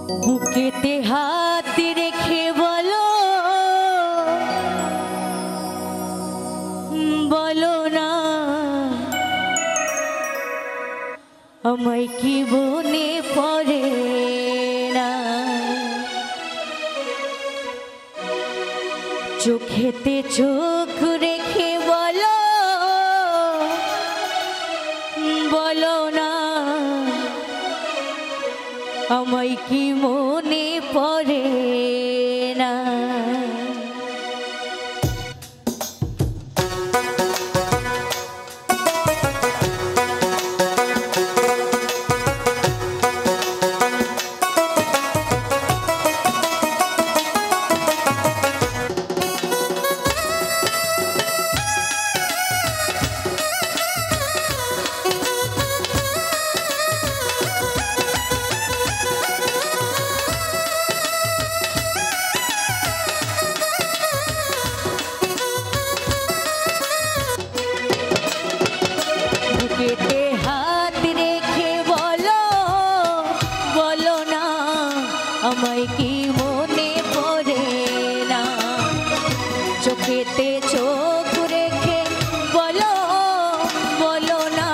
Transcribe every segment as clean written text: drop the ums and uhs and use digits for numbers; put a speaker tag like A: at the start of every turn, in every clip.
A: বুকেতে হাত রেখে বলো বলো না আমায় কি মনে পড়ে না। চোখেতে চোখ রেখে বলো বলো না আমায় কি মনে পড়ে না। বুকেতে হাত রেখে বলো বলো না আমায় কি মনে পড়ে না। চোখেতে চোখ রেখে বলো বলো না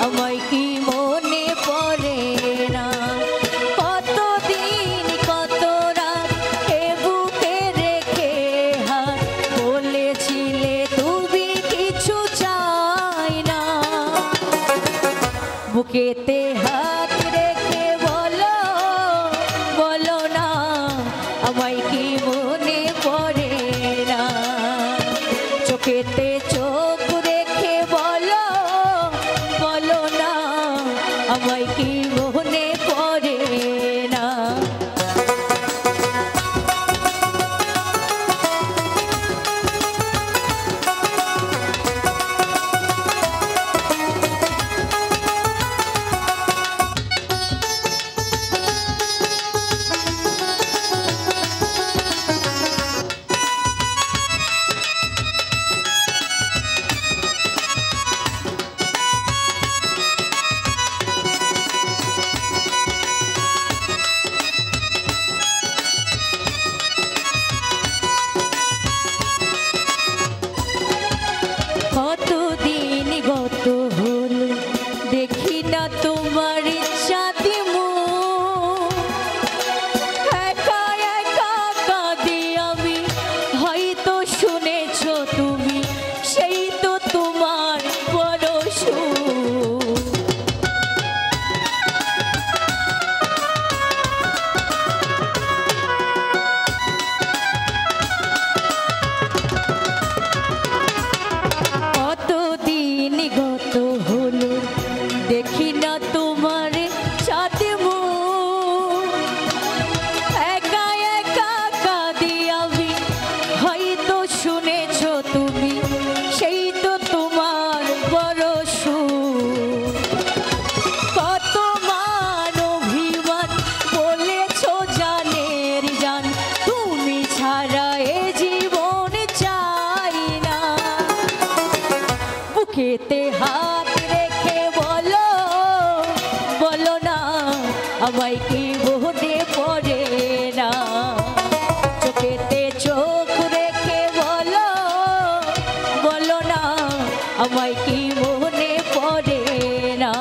A: আমায় কি মনে পড়ে না। কতদিন কত রাত এ বুকে রেখে হাত বলেছিলে তুমি কিছু চাই না। বুকেতে হাত রেখে বলো বলো না আমায় কি মনে পড়ে না। চোখেতে চোখ রেখে বলো বলো না আমায় কি মনে পড়ে না। কতদিন গত হলো দেখি না তোমার ইচ্ছাতে মুখ। একা একা কাঁদি আমি হয়তো শুনেছো তুমি সেই তো তোমার বড় সুখ। কতদিন গত হলো দেখি না তোমার সাথে মুখ। একা একা কাঁদি আমি হয়তো শুনেছো তুমি সেই তো তোমার বড় সুখ। কত মান অভিমান বলেছো জানের জান তুমি ছাড়া এ জীবন চাই না। বুকেতে হাত রেখে বলো বলো না আমায় কি মনে পড়ে না। চোখেতে চোখ রেখে বলো বলো না আমায় কি মনে পড়ে না।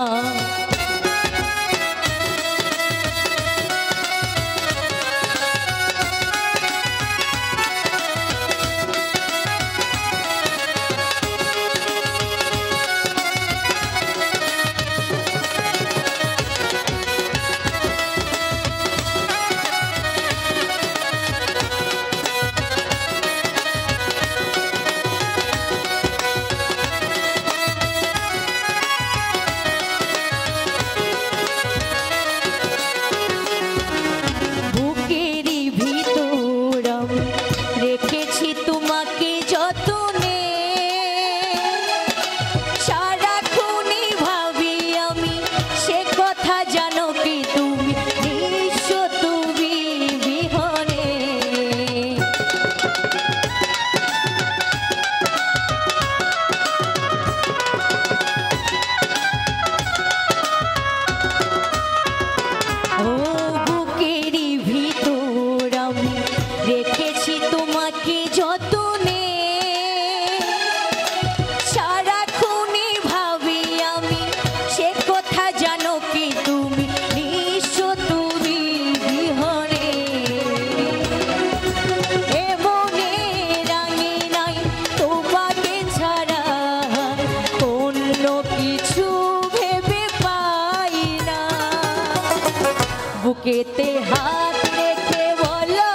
A: বুকেতে হাত রেখে বলো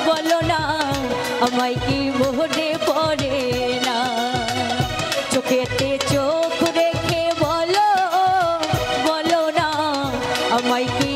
A: বলো না আমায় কি মনে পড়ে না চোখেতে চোখ রেখে বলো বলো না আমায় কি